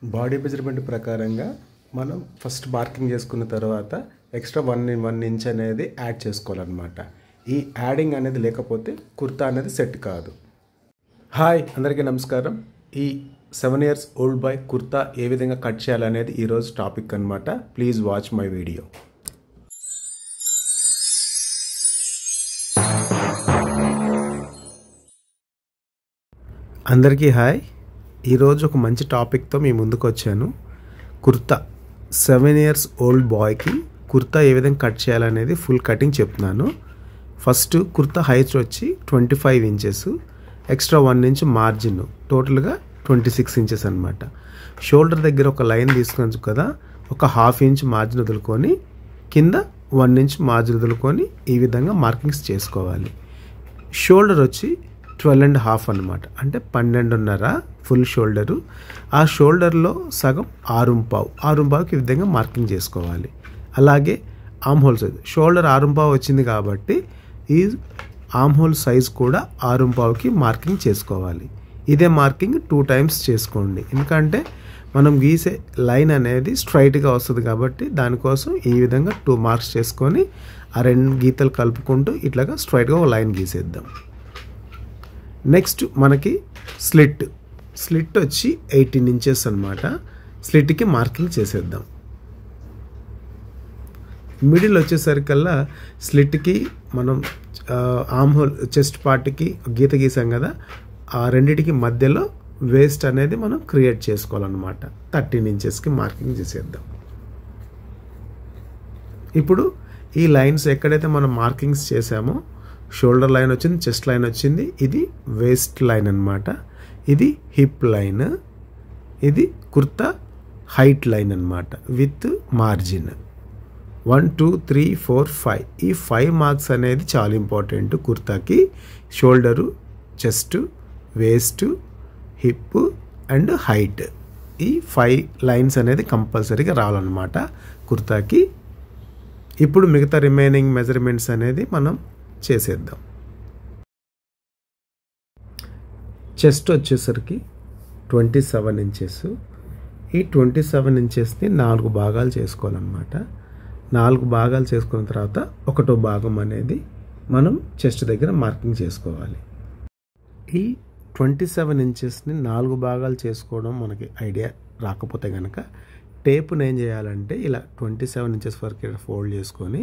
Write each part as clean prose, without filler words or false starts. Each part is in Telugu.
బాడీ మెజర్మెంట్ ప్రకారంగా మనం ఫస్ట్ మార్కింగ్ చేసుకున్న తర్వాత ఎక్స్ట్రా 1 ఇంచ్ అనేది యాడ్ చేసుకోవాలన్నమాట. ఈ యాడింగ్ అనేది లేకపోతే కుర్తా అనేది సెట్ కాదు. హాయ్ అందరికీ నమస్కారం. ఈ 7 years ఓల్డ్ బాయ్ కుర్తా ఏ విధంగా కట్ చేయాలనేది ఈరోజు టాపిక్ అన్నమాట. Please watch my video. అందరికీ హాయ్. ఈరోజు ఒక మంచి టాపిక్తో మీ ముందుకు వచ్చాను. కుర్తా 7 years ఓల్డ్ బాయ్కి కుర్తా ఏ విధంగా కట్ చేయాలనేది ఫుల్ కటింగ్ చెప్తున్నాను. ఫస్ట్ కుర్తా హైట్ వచ్చి 25 inches, ఎక్స్ట్రా 1 inch మార్జిన్, టోటల్గా 26 inches అనమాట. షోల్డర్ దగ్గర ఒక లైన్ తీసుకొని కదా, ఒక 1/2 inch మార్జిన్ వదులుకొని కింద 1 inch మార్జిన్ వదులుకొని ఈ విధంగా మార్కింగ్స్ చేసుకోవాలి. షోల్డర్ వచ్చి 12.5 అనమాట, అంటే 12.5 ఫుల్ షోల్డరు. ఆ షోల్డర్లో సగం 6.5కి ఈ విధంగా మార్కింగ్ చేసుకోవాలి. అలాగే ఆమ్ హోల్ సైజ్, షోల్డర్ 6.5 వచ్చింది కాబట్టి ఈ ఆమ్ హోల్ సైజ్ కూడా 6.5కి మార్కింగ్ చేసుకోవాలి. ఇదే మార్కింగ్ 2 times చేసుకోండి, ఎందుకంటే మనం గీసే లైన్ అనేది స్ట్రైట్గా వస్తుంది కాబట్టి దానికోసం ఈ విధంగా 2 marks చేసుకొని ఆ 2 గీతలు కలుపుకుంటూ ఇట్లాగా స్ట్రైట్గా ఒక లైన్ గీసేద్దాం. నెక్స్ట్ మనకి స్లిట్ వచ్చి 18 inches అనమాట. స్లిట్కి మార్కింగ్ చేసేద్దాం. మిడిల్ వచ్చేసరికల్లా స్లిట్కి మనం ఆమ్ హోల్ చెస్ట్ పార్ట్కి గీత గీసాం కదా, ఆ రెండిటికి మధ్యలో వేస్ట్ అనేది మనం క్రియేట్ చేసుకోవాలన్నమాట. 13 inchesకి మార్కింగ్ చేసేద్దాం. ఇప్పుడు ఈ లైన్స్ ఎక్కడైతే మనం మార్కింగ్స్ చేసామో, షోల్డర్ లైన్ వచ్చింది, చెస్ట్ లైన్ వచ్చింది, ఇది వేస్ట్ లైన్ అనమాట, ఇది హిప్ లైన్, ఇది కుర్తా హైట్ లైన్ అనమాట విత్ మార్జిన్. 1 2 3 4 5 ఈ 5 మార్క్స్ అనేది చాలా ఇంపార్టెంట్ కుర్తాకి. Shoulder, chest, waist, hip and height, ఈ 5 లైన్స్ అనేది కంపల్సరీగా రావాలన్నమాట కుర్తాకి. ఇప్పుడు మిగతా రిమైనింగ్ మెజర్మెంట్స్ అనేది మనం చేసేద్దాం. చెస్ట్ వచ్చేసరికి 27 inches. ఈ 27 inchesని 4 భాగాలు చేసుకోవాలన్నమాట. 4 భాగాలు చేసుకున్న తర్వాత 1వ భాగం అనేది మనం చెస్ట్ దగ్గర మార్కింగ్ చేసుకోవాలి. ఈ 27 inchesని 4 భాగాలు చేసుకోవడం మనకి ఐడియా రాకపోతే కనుక టేప్ని ఏం చేయాలంటే ఇలా 27 inches వరకు ఫోల్డ్ చేసుకొని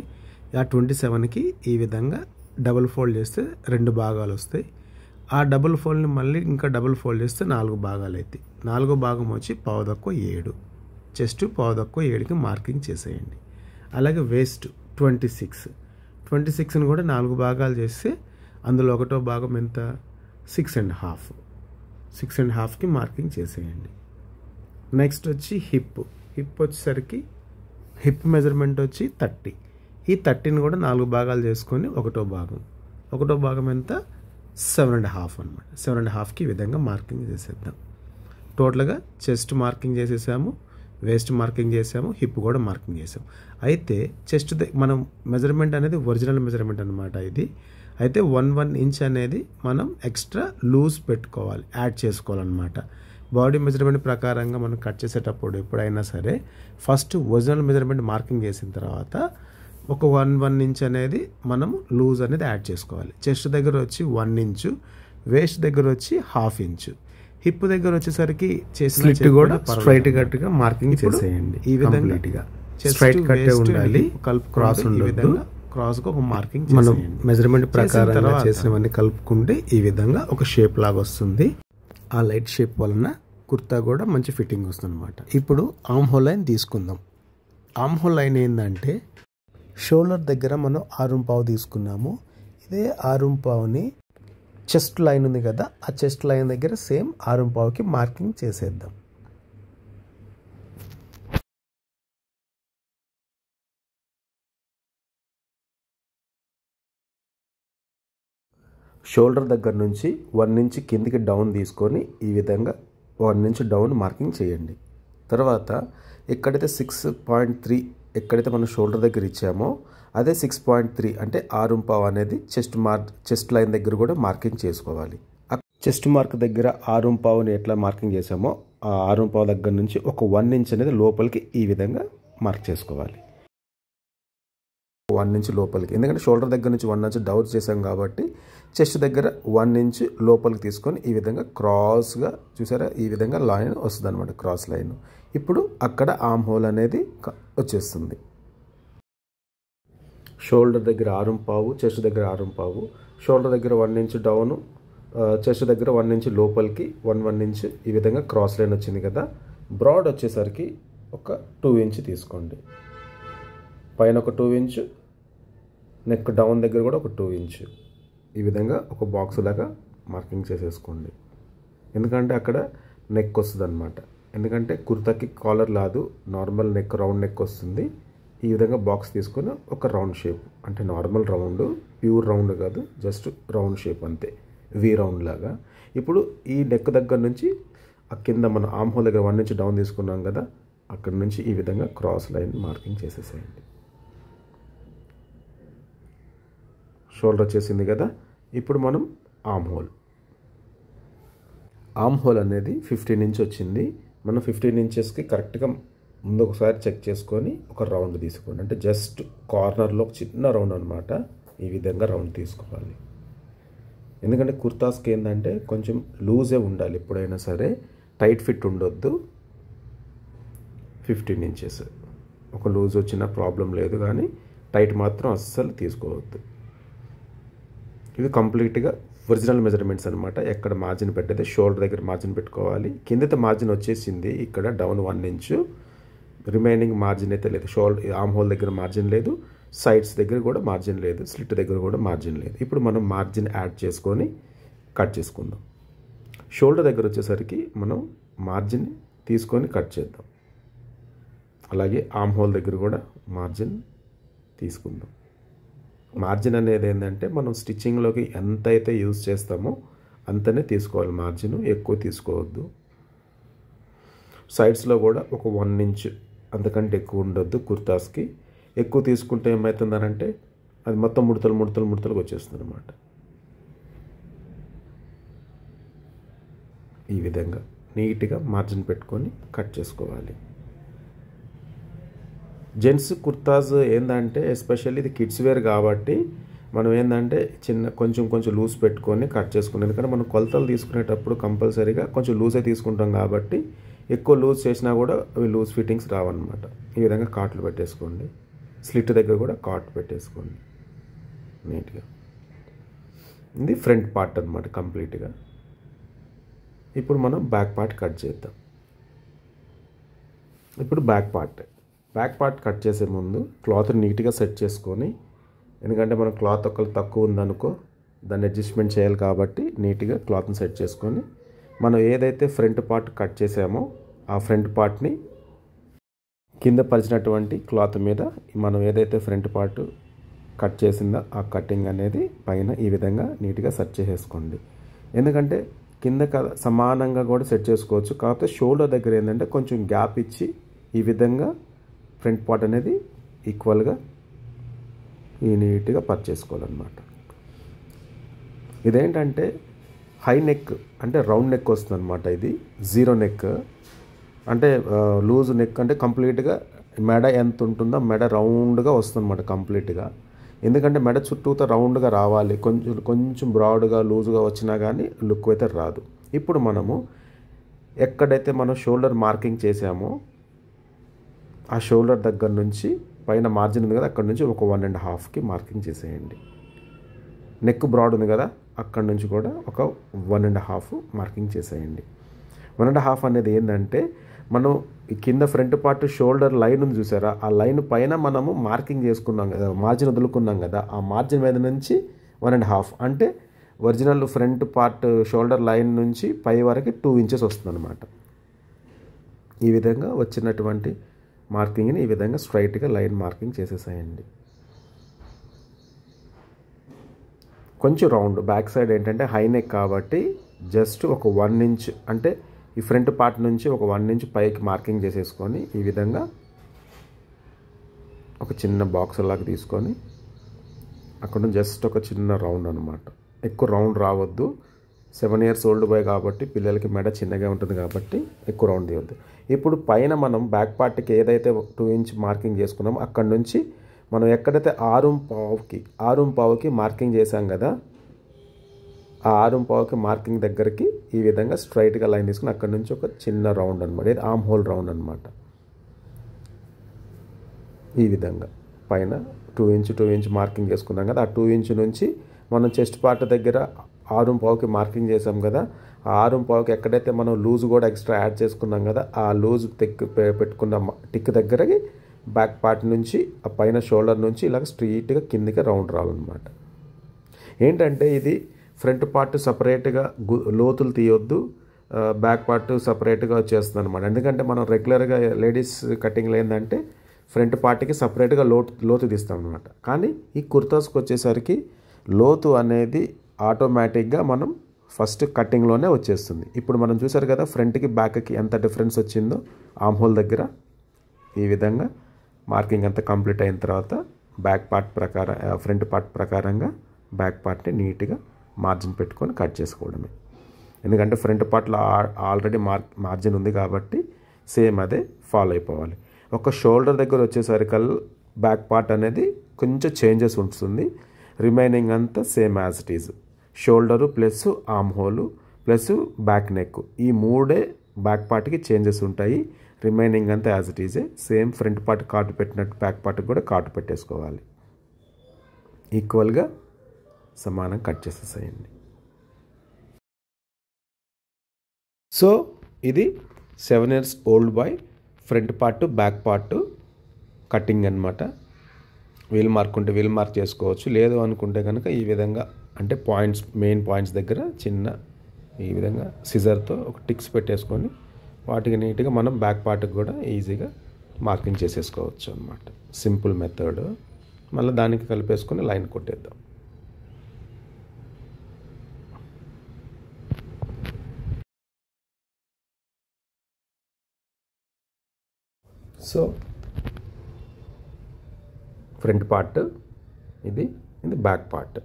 ఆ 27కి ఈ విధంగా డబుల్ ఫోల్డ్ చేస్తే 2 భాగాలు వస్తాయి. ఆ డబుల్ ఫోల్డ్ని మళ్ళీ ఇంకా డబుల్ ఫోల్డ్ చేస్తే 4 భాగాలు అవుతాయి. 4వ భాగం వచ్చి 7:15, చెస్ట్ 7:15కి మార్కింగ్ చేసేయండి. అలాగే వేస్ట్ 26ని కూడా 4 భాగాలు చేస్తే అందులో 1వ భాగం ఎంత, 6.5కి మార్కింగ్ చేసేయండి. నెక్స్ట్ వచ్చి హిప్ వచ్చేసరికి హిప్ మెజర్మెంట్ వచ్చి 30. ఈ 30ని కూడా 4 భాగాలు చేసుకొని 1వ భాగం ఎంత, 7.5 అనమాట. 7.5కి ఈ విధంగా మార్కింగ్ చేసేద్దాం. టోటల్గా చెస్ట్ మార్కింగ్ చేసేసాము, వేస్ట్ మార్కింగ్ చేసాము, హిప్ కూడా మార్కింగ్ చేసాము. అయితే చెస్ట్ మనం మెజర్మెంట్ అనేది ఒరిజినల్ మెజర్మెంట్ అనమాట ఇది. అయితే 1 inch అనేది మనం ఎక్స్ట్రా లూజ్ పెట్టుకోవాలి, యాడ్ చేసుకోవాలన్నమాట. బాడీ మెజర్మెంట్ ప్రకారంగా మనం కట్ చేసేటప్పుడు ఎప్పుడైనా సరే ఫస్ట్ ఒరిజినల్ మెజర్మెంట్ మార్కింగ్ చేసిన తర్వాత ఒక 1 inch అనేది మనం లూజ్ అనేది యాడ్ చేసుకోవాలి. చెస్ట్ దగ్గర వచ్చి 1 inch, వేస్ట్ దగ్గర వచ్చి 1/2 inch, హిప్ దగ్గర వచ్చేసరికి చేసిన కూడా స్ట్రైట్ కట్గా మార్కింగ్ చేసేయండి. ఈ విధంగా స్ట్రైట్ కట్టే ఉండాలి, క్రాస్ ఉండదు. క్రాస్గా ఒక మార్కింగ్ మనం మెజర్మెంట్ ప్రకారంగా చేసినవన్నీ కలుపుకుంటే ఈ విధంగా ఒక షేప్ లాగా వస్తుంది. ఆ లైట్ షేప్ వలన కుర్తా కూడా మంచి ఫిట్టింగ్ వస్తుంది అనమాట. ఇప్పుడు ఆమ్ హోల్ లైన్ తీసుకుందాం. ఆమ్ హోల్ లైన్ ఏంటంటే షోల్డర్ దగ్గర మనం 6.5 తీసుకున్నాము. ఇదే 6.5ని చెస్ట్ లైన్ ఉంది కదా, ఆ చెస్ట్ లైన్ దగ్గర సేమ్ 6.5కి మార్కింగ్ చేసేద్దాం. షోల్డర్ దగ్గర నుంచి 1 inch కిందికి డౌన్ తీసుకొని ఈ విధంగా 1 inch డౌన్ మార్కింగ్ చేయండి. తర్వాత ఎక్కడైతే 6.3 ఎక్కడైతే మనం షోల్డర్ దగ్గర ఇచ్చామో అదే 6.3 అంటే 6.5 అనేది చెస్ట్ లైన్ దగ్గర కూడా మార్కింగ్ చేసుకోవాలి. చెస్ట్ మార్క్ దగ్గర 6.5ని ఎట్లా మార్కింగ్ చేసామో ఆ 6.5 దగ్గర నుంచి ఒక 1 ఇంచ్ అనేది లోపలికి ఈ విధంగా మార్క్ చేసుకోవాలి. 1 ఇంచ్ లోపలికి, ఎందుకంటే షోల్డర్ దగ్గర నుంచి 1 ఇంచ్ డౌన్ చేసాం కాబట్టి చెస్ట్ దగ్గర 1 ఇంచ్ లోపలికి తీసుకొని ఈ విధంగా క్రాస్గా చూసారా, ఈ విధంగా లైన్ వస్తుంది అనమాట, క్రాస్ లైన్. ఇప్పుడు అక్కడ ఆర్మ్ హోల్ అనేది వచ్చేస్తుంది. షోల్డర్ దగ్గర 6.5, చెస్ట్ దగ్గర 6.5, షోల్డర్ దగ్గర 1 ఇంచ్ డౌను, చెస్ట్ దగ్గర 1 ఇంచ్ లోపలికి 1 ఇంచ్ ఈ విధంగా క్రాస్ లైన్ వచ్చింది కదా. బ్రాడ్ వచ్చేసరికి ఒక 2 ఇంచ్ తీసుకోండి, పైన ఒక 2 ఇంచ్, నెక్ డౌన్ దగ్గర కూడా ఒక 2 ఇంచ్ ఈ విధంగా ఒక బాక్స్ లాగా మార్కింగ్ చేసేసుకోండి. ఎందుకంటే అక్కడ నెక్ వస్తుంది అనమాట, ఎందుకంటే కుర్తాకి కాలర్ రాదు, నార్మల్ నెక్, రౌండ్ నెక్ వస్తుంది. ఈ విధంగా బాక్స్ తీసుకొని ఒక రౌండ్ షేప్, అంటే నార్మల్ రౌండ్, ప్యూర్ రౌండ్ కాదు, జస్ట్ రౌండ్ షేప్ అంతే, వి రౌండ్ లాగా. ఇప్పుడు ఈ నెక్ దగ్గర నుంచి ఆ కింద మనం ఆర్మ్ హోల్ దగ్గర 1 ఇంచ్ డౌన్ తీసుకున్నాం కదా, అక్కడ నుంచి ఈ విధంగా క్రాస్ లైన్ మార్కింగ్ చేసేసేయండి. షోల్డర్ వచ్చేసింది కదా. ఇప్పుడు మనం ఆర్మ్ హోల్ అనేది 15 ఇంచ్ వచ్చింది. మనం 15 ఇంచెస్కి కరెక్ట్గా ముందు ఒకసారి చెక్ చేసుకొని ఒక రౌండ్ తీసుకోండి, అంటే జస్ట్ కార్నర్లో ఒక చిన్న రౌండ్ అనమాట, ఈ విధంగా రౌండ్ తీసుకోవాలి. ఎందుకంటే కుర్తాస్కి ఏంటంటే కొంచెం లూజే ఉండాలి, ఎప్పుడైనా సరే టైట్ ఫిట్ ఉండొద్దు. 15 ఇంచెస్ ఒక లూజ్ వచ్చిన ప్రాబ్లం లేదు, కానీ టైట్ మాత్రం అస్సలు తీసుకోవద్దు. ఇవి కంప్లీట్గా ఒరిజినల్ మెజర్మెంట్స్ అనమాట. ఎక్కడ మార్జిన్ పెట్టేది షోల్డర్ దగ్గర మార్జిన్ పెట్టుకోవాలి. కిందతో మార్జిన్ వచ్చేసింది, ఇక్కడ డౌన్ 1 ఇంచ్, రిమైనింగ్ మార్జిన్ అయితే లేదు. షోల్డర్ ఆర్మ్ హోల్ దగ్గర మార్జిన్ లేదు, సైడ్స్ దగ్గర కూడా మార్జిన్ లేదు, స్లిట్ దగ్గర కూడా మార్జిన్ లేదు. ఇప్పుడు మనం మార్జిన్ యాడ్ చేసుకొని కట్ చేసుకుందాం. షోల్డర్ దగ్గర వచ్చేసరికి మనం మార్జిన్ తీసుకొని కట్ చేద్దాం. అలాగే ఆర్మ్ హోల్ దగ్గర కూడా మార్జిన్ తీసుకుందాం. మార్జిన్ అనేది ఏంటంటే మనం స్టిచ్చింగ్లోకి ఎంతైతే యూజ్ చేస్తామో అంతనే తీసుకోవాలి మార్జిన్, ఎక్కువ తీసుకోవద్దు. సైడ్స్లో కూడా ఒక 1 ఇంచ్ అంతకంటే ఎక్కువ ఉండొద్దు కుర్తాస్కి. ఎక్కువ తీసుకుంటే ఏమవుతుందనంటే అది మొత్తం ముడతలుగా వచ్చేస్తుంది అనమాట. ఈ విధంగా నీట్గా మార్జిన్ పెట్టుకొని కట్ చేసుకోవాలి. జెంట్స్ కుర్తాస్ ఏంటంటే ఎస్పెషల్లీ ఇది కిడ్స్ వేర్ కాబట్టి మనం ఏంటంటే కొంచెం లూజ్ పెట్టుకొని కట్ చేసుకుని, ఎందుకంటే మనం కొలతలు తీసుకునేటప్పుడు కంపల్సరీగా కొంచెం లూజే తీసుకుంటాం కాబట్టి ఎక్కువ లూజ్ చేసినా కూడా అవి లూజ్ ఫిట్టింగ్స్ రావన్నమాట. ఈ విధంగా కాట్లు పెట్టేసుకోండి. స్లిట్ దగ్గర కూడా కాట్ పెట్టేసుకోండి నీట్గా. ఇది ఫ్రంట్ పార్ట్ అనమాట కంప్లీట్గా. ఇప్పుడు మనం బ్యాక్ పార్ట్ కట్ చేద్దాం. ఇప్పుడు బ్యాక్ పార్ట్ కట్ చేసే ముందు క్లాత్ నీట్గా సెట్ చేసుకొని, ఎందుకంటే మనం క్లాత్ ఒకళ్ళు తక్కువ ఉందనుకో దాన్ని అడ్జస్ట్మెంట్ చేయాలి కాబట్టి నీట్గా క్లాత్ని సెట్ చేసుకొని మనం ఏదైతే ఫ్రంట్ పార్ట్ కట్ చేసామో ఆ ఫ్రంట్ పార్ట్ని కింద పరిచినటువంటి క్లాత్ మీద మనం ఏదైతే ఫ్రంట్ పార్ట్ కట్ చేసిందో ఆ కటింగ్ అనేది పైన ఈ విధంగా నీట్గా సెట్ చేసేసుకోండి. ఎందుకంటే కింద సమానంగా కూడా సెట్ చేసుకోవచ్చు, కాకపోతే షోల్డర్ దగ్గర ఏంటంటే కొంచెం గ్యాప్ ఇచ్చి ఈ విధంగా ఫ్రంట్ పార్ట్ అనేది ఈక్వల్గా నీట్గా పర్చ్ చేసుకోవాలన్నమాట. ఇదేంటంటే హై నెక్ అంటే రౌండ్ నెక్ వస్తుంది అనమాట. ఇది జీరో నెక్ అంటే లూజ్ నెక్ అంటే కంప్లీట్గా మెడ ఎంత ఉంటుందో మెడ రౌండ్గా వస్తుంది అనమాట కంప్లీట్గా. ఎందుకంటే మెడ చుట్టూతో రౌండ్గా రావాలి, కొంచెం బ్రాడ్గా లూజ్గా వచ్చినా కానీ లుక్ అయితే రాదు. ఇప్పుడు మనము ఎక్కడైతే మనం షోల్డర్ మార్కింగ్ చేసామో ఆ షోల్డర్ దగ్గర నుంచి పైన మార్జిన్ ఉంది కదా, అక్కడ నుంచి ఒక 1.5కి మార్కింగ్ చేసేయండి. నెక్ బ్రాడ్ ఉంది కదా, అక్కడ నుంచి కూడా ఒక 1.5 మార్కింగ్ చేసేయండి. 1.5 అనేది ఏంటంటే మనం కింద ఫ్రంట్ పార్ట్ షోల్డర్ లైన్ ఉంది చూసారా, ఆ లైన్ పైన మనము మార్కింగ్ చేసుకున్నాం కదా, మార్జిన్ వదులుకున్నాం కదా, ఆ మార్జిన్ మీద నుంచి 1.5 అంటే original front part shoulder line నుంచి పై వరకు 2 ఇంచెస్ వస్తుంది అనమాట. ఈ విధంగా వచ్చినటువంటి మార్కింగ్ని ఈ విధంగా స్ట్రైట్గా లైన్ మార్కింగ్ చేసేసేయండి. కొంచెం రౌండ్ బ్యాక్ సైడ్ ఏంటంటే హై నెక్ కాబట్టి జస్ట్ ఒక 1 ఇంచ్ అంటే ఈ ఫ్రంట్ పార్ట్ నుంచి ఒక 1 ఇంచ్ పైకి మార్కింగ్ చేసేసుకొని ఈ విధంగా ఒక చిన్న బాక్స్ లాగా తీసుకొని అక్కడ జస్ట్ ఒక చిన్న రౌండ్ అనమాట. ఎక్కువ రౌండ్ రావద్దు, 7 years ఓల్డ్ బాయ్ కాబట్టి పిల్లలకి మెడ చిన్నగా ఉంటుంది కాబట్టి ఎక్కువ రౌండ్ తీయొద్దు. ఇప్పుడు పైన మనం బ్యాక్ పార్ట్కి ఏదైతే 2 ఇంచ్ మార్కింగ్ చేసుకున్నామో అక్కడ నుంచి మనం ఎక్కడైతే 6:15కి మార్కింగ్ చేసాం కదా, ఆ 6:15కి మార్కింగ్ దగ్గరికి ఈ విధంగా స్ట్రైట్గా లైన్ తీసుకుని అక్కడ నుంచి ఒక చిన్న రౌండ్ అనమాట, ఇది ఆర్మ్ హోల్ రౌండ్ అనమాట. ఈ విధంగా పైన 2 ఇంచ్ మార్కింగ్ చేసుకున్నాం కదా, ఆ 2 ఇంచ్ నుంచి మనం చెస్ట్ పార్ట్ దగ్గర 6:15కి మార్కింగ్ చేసాం కదా, ఆ 6:15కి ఎక్కడైతే మనం లూజ్ కూడా ఎక్స్ట్రా యాడ్ చేసుకున్నాం కదా, ఆ లూజ్ పెట్టుకున్న టిక్ దగ్గరకి బ్యాక్ పార్ట్ నుంచి ఆ పైన షోల్డర్ నుంచి ఇలాగ స్ట్రీట్గా కిందికి రౌండ్ రావాలన్నమాట. ఏంటంటే ఇది ఫ్రంట్ పార్ట్ సపరేట్గా లోతులు తీయొద్దు, బ్యాక్ పార్ట్ సపరేట్గా వచ్చేస్తుంది అనమాట. ఎందుకంటే మనం రెగ్యులర్గా లేడీస్ కటింగ్లో ఏంటంటే ఫ్రంట్ పార్ట్కి సపరేట్గా లోతు తీస్తాం అనమాట. కానీ ఈ కుర్తాస్కి వచ్చేసరికి లోతు అనేది ఆటోమేటిక్గా మనం ఫస్ట్ కటింగ్లోనే వచ్చేస్తుంది. ఇప్పుడు మనం చూసారు కదా ఫ్రంట్కి బ్యాక్కి ఎంత డిఫరెన్స్ వచ్చిందో ఆర్మ్ హోల్ దగ్గర. ఈ విధంగా మార్కింగ్ అంతా కంప్లీట్ అయిన తర్వాత బ్యాక్ పార్ట్ ప్రకారం ఫ్రంట్ పార్ట్ ప్రకారంగా బ్యాక్ పార్ట్ని నీట్గా మార్జిన్ పెట్టుకొని కట్ చేసుకోవడమే. ఎందుకంటే ఫ్రంట్ పార్ట్లో ఆల్రెడీ మార్జిన్ ఉంది కాబట్టి సేమ్ అదే ఫాలో అయిపోవాలి. ఒక షోల్డర్ దగ్గర వచ్చేసరికల్లా బ్యాక్ పార్ట్ అనేది కొంచెం చేంజెస్ ఉంటుంది, రిమైనింగ్ అంతా same as it is. Shoulder plus arm hole plus back neck, ఈ మూడే బ్యాక్ పార్ట్కి చేంజెస్ ఉంటాయి. రిమైనింగ్ అంతా as it EJ same front part కాటు పెట్టినట్టు బ్యాక్ పార్ట్కి కూడా కాటు పెట్టేసుకోవాలి. ఈక్వల్గా సమానం కట్ చేసేసేయండి. సో ఇది 7 years old bye front part back part cutting అనమాట. వీల్ మార్క్ ఉంటే వీల్ మార్క్ చేసుకోవచ్చు, లేదు అనుకుంటే కనుక ఈ విధంగా అంటే పాయింట్స్ మెయిన్ పాయింట్స్ దగ్గర చిన్న ఈ విధంగా సిజర్తో ఒక టిక్స్ పెట్టేసుకొని వాటికి నీట్గా మనం బ్యాక్ పార్ట్కి కూడా ఈజీగా మార్కింగ్ చేసేసుకోవచ్చు అనమాట. Simple method. మళ్ళీ దానికి కలిపేసుకొని లైన్ కొట్టేద్దాం. సో ఫ్రంట్ పార్ట్ ఇది బ్యాక్ పార్ట్.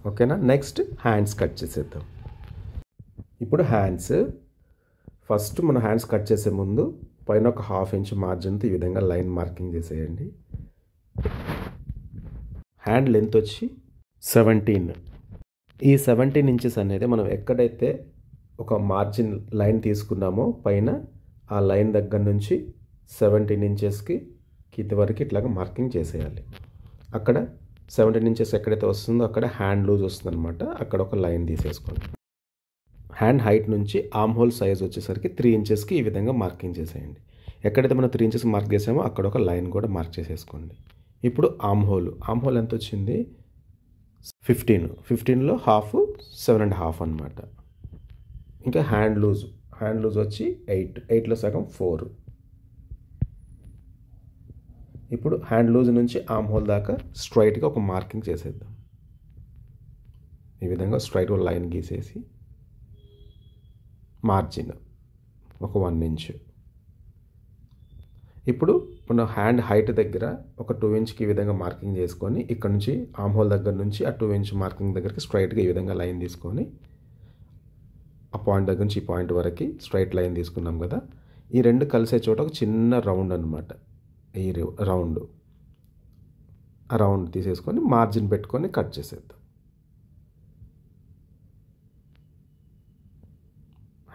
ఓకేనా. నెక్స్ట్ హ్యాండ్స్ కట్ చేసేద్దాం. ఇప్పుడు హ్యాండ్స్ ఫస్ట్ మన హ్యాండ్స్ కట్ చేసే ముందు పైన ఒక 1/2 ఇంచ్ మార్జిన్తో ఈ విధంగా లైన్ మార్కింగ్ చేసేయండి. హ్యాండ్ లెంత్ వచ్చి 17. ఈ 17 ఇంచెస్ అనేది మనం ఎక్కడైతే ఒక మార్జిన్ లైన్ తీసుకున్నామో పైన ఆ లైన్ దగ్గర నుంచి 17 ఇంచెస్కి కింది వరకు ఇట్లాగా మార్కింగ్ చేసేయాలి. అక్కడ 17 ఇంచెస్ ఎక్కడైతే వస్తుందో అక్కడ హ్యాండ్ లూజ్ వస్తుంది అనమాట, అక్కడ ఒక లైన్ తీసేసుకోండి. హ్యాండ్ హైట్ నుంచి ఆర్మ్ హోల్ సైజ్ వచ్చేసరికి 3 ఇంచెస్కి ఈ విధంగా మార్కింగ్ చేసేయండి. ఎక్కడైతే మనం 3 ఇంచెస్ మార్క్ చేసామో అక్కడ ఒక లైన్ కూడా మార్క్ చేసేసుకోండి. ఇప్పుడు ఆర్మ్ హోల్ ఎంత వచ్చింది? 15. 15లో హాఫ్ 7.5 అనమాట. ఇంకా హ్యాండ్ లూజ్ వచ్చి 8. 8లో సగం 4. ఇప్పుడు హ్యాండ్ లూజ్ నుంచి ఆర్మ్ హోల్ దాకా స్ట్రైట్గా ఒక మార్కింగ్ చేసేద్దాం. ఈ విధంగా స్ట్రైట్గా లైన్ గీసేసి మార్జిన్ ఒక 1 ఇంచ్. ఇప్పుడు మన హ్యాండ్ హైట్ దగ్గర ఒక 2 ఇంచ్కి ఈ విధంగా మార్కింగ్ చేసుకొని ఇక్కడ నుంచి ఆర్మ్ హోల్ దగ్గర నుంచి ఆ 2 ఇంచ్ మార్కింగ్ దగ్గరికి స్ట్రైట్గా ఈ విధంగా లైన్ తీసుకొని ఆ పాయింట్ దగ్గర నుంచి ఈ పాయింట్ వరకు స్ట్రైట్ లైన్ తీసుకున్నాం కదా, ఈ రెండు కలిసే చోట ఒక చిన్న రౌండ్ అనమాట. ఈ రౌండ్ తీసేసుకొని మార్జిన్ పెట్టుకొని కట్ చేసేద్దాం.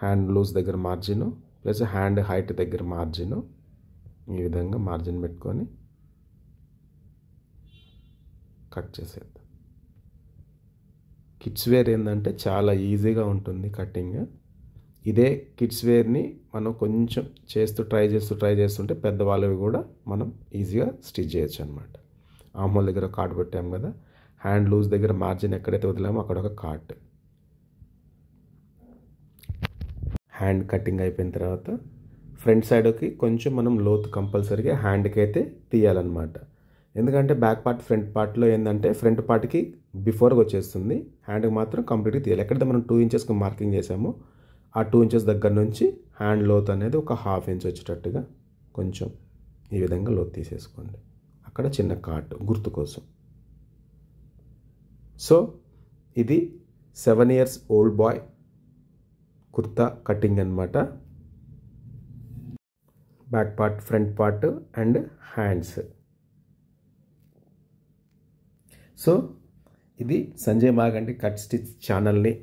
హ్యాండ్ లూజ్ దగ్గర మార్జిన్ ప్లస్ హ్యాండ్ హైట్ దగ్గర మార్జిన్, ఈ విధంగా మార్జిన్ పెట్టుకొని కట్ చేసేద్దాం. కిడ్స్ వేర్ ఏంటంటే చాలా ఈజీగా ఉంటుంది కటింగ్. ఇదే కిడ్స్ వేర్ని మనం కొంచెం ట్రై చేస్తుంటే పెద్దవాళ్ళవి కూడా మనం ఈజీగా స్టిచ్ చేయొచ్చు అనమాట. ఆర్మ్ హోల్ దగ్గర కాట్ పెట్టాం కదా, హ్యాండ్ లూజ్ దగ్గర మార్జిన్ ఎక్కడైతే వదిలామో అక్కడ ఒక కాట్. హ్యాండ్ కటింగ్ అయిపోయిన తర్వాత ఫ్రంట్ సైడ్కి కొంచెం మనం లోతు కంపల్సరీగా హ్యాండ్కి అయితే తీయాలన్నమాట. ఎందుకంటే బ్యాక్ పార్ట్ ఫ్రంట్ పార్ట్లో ఏంటంటే ఫ్రంట్ పార్ట్కి బిఫోర్గా వచ్చేస్తుంది, హ్యాండ్కి మాత్రం కంప్లీట్గా తీయాలి. ఎక్కడైతే మనం 2 ఇంచెస్కి మార్కింగ్ చేసామో ఆ 2 ఇంచెస్ దగ్గర నుంచి హ్యాండ్ లోత్ అనేది ఒక 1/2 ఇంచ్ వచ్చేటట్టుగా కొంచెం ఈ విధంగా లోతు తీసేసుకోండి. అక్కడ చిన్న కాట్ గుర్తు కోసం. సో ఇది 7 years old boy kurta cutting అనమాట. Back part, front part and hands. So ఇది సంజయ్ మాగంటి కట్ స్టిచ్ ఛానల్ని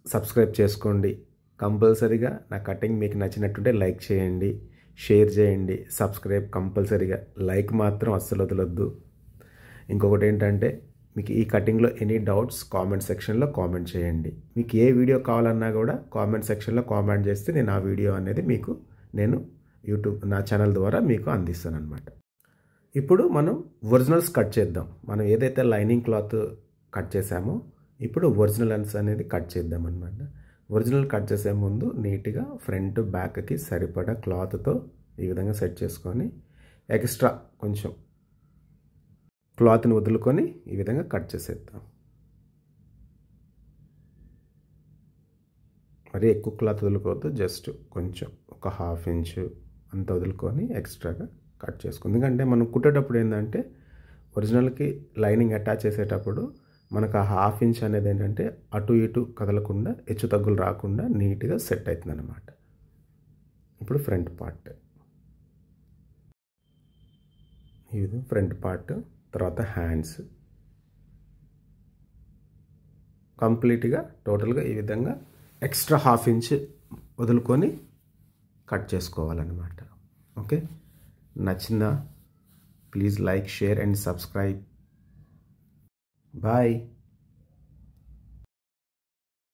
సబ్స్క్రైబ్ చేసుకోండి. కంపల్సరీగా నా కటింగ్ మీకు నచ్చినట్టుంటే లైక్ చేయండి, షేర్ చేయండి, సబ్స్క్రైబ్ కంపల్సరీగా. లైక్ మాత్రం అస్సలు వదలొద్దు. ఇంకొకటి ఏంటంటే మీకు ఈ కటింగ్లో ఎనీ డౌట్స్ కామెంట్ సెక్షన్లో కామెంట్ చేయండి. మీకు ఏ వీడియో కావాలన్నా కూడా కామెంట్ సెక్షన్లో కామెంట్ చేస్తే నేను ఆ వీడియో అనేది మీకు నేను యూట్యూబ్ నా ఛానల్ ద్వారా మీకు అందిస్తాను అనమాట. ఇప్పుడు మనం ఒరిజినల్స్ కట్ చేద్దాం. మనం ఏదైతే లైనింగ్ క్లాత్ కట్ చేసామో ఇప్పుడు ఒరిజినల్స్ అనేది కట్ చేద్దాం అనమాట. ఒరిజినల్ కట్ చేసే ముందు నీట్గా ఫ్రంట్ బ్యాక్కి సరిపడా క్లాత్తో ఈ విధంగా సెట్ చేసుకొని ఎక్స్ట్రా కొంచెం క్లాత్ని వదులుకొని ఈ విధంగా కట్ చేసేద్దాం. మరి ఎక్కువ క్లాత్ వదులుకోవద్దు, జస్ట్ కొంచెం ఒక 1/2 ఇంచు అంత వదులుకొని ఎక్స్ట్రాగా కట్ చేసుకుంది. ఎందుకంటే మనం కుట్టేటప్పుడు ఏంటంటే ఒరిజినల్కి లైనింగ్ అటాచ్ చేసేటప్పుడు మనకు ఆ 1/2 ఇంచ్ అనేది ఏంటంటే అటు ఇటు కదలకుండా హెచ్చు తగ్గులు రాకుండా నీట్గా సెట్ అవుతుంది అన్నమాట. ఇప్పుడు ఫ్రంట్ పార్ట్, ఈ విధంగా ఫ్రంట్ పార్ట్, తర్వాత హ్యాండ్స్ కంప్లీట్గా టోటల్గా ఈ విధంగా ఎక్స్ట్రా 1/2 ఇంచ్ వదులుకొని కట్ చేసుకోవాలన్నమాట. ఓకే, నచ్చిందా? Please like, share and subscribe. Bye.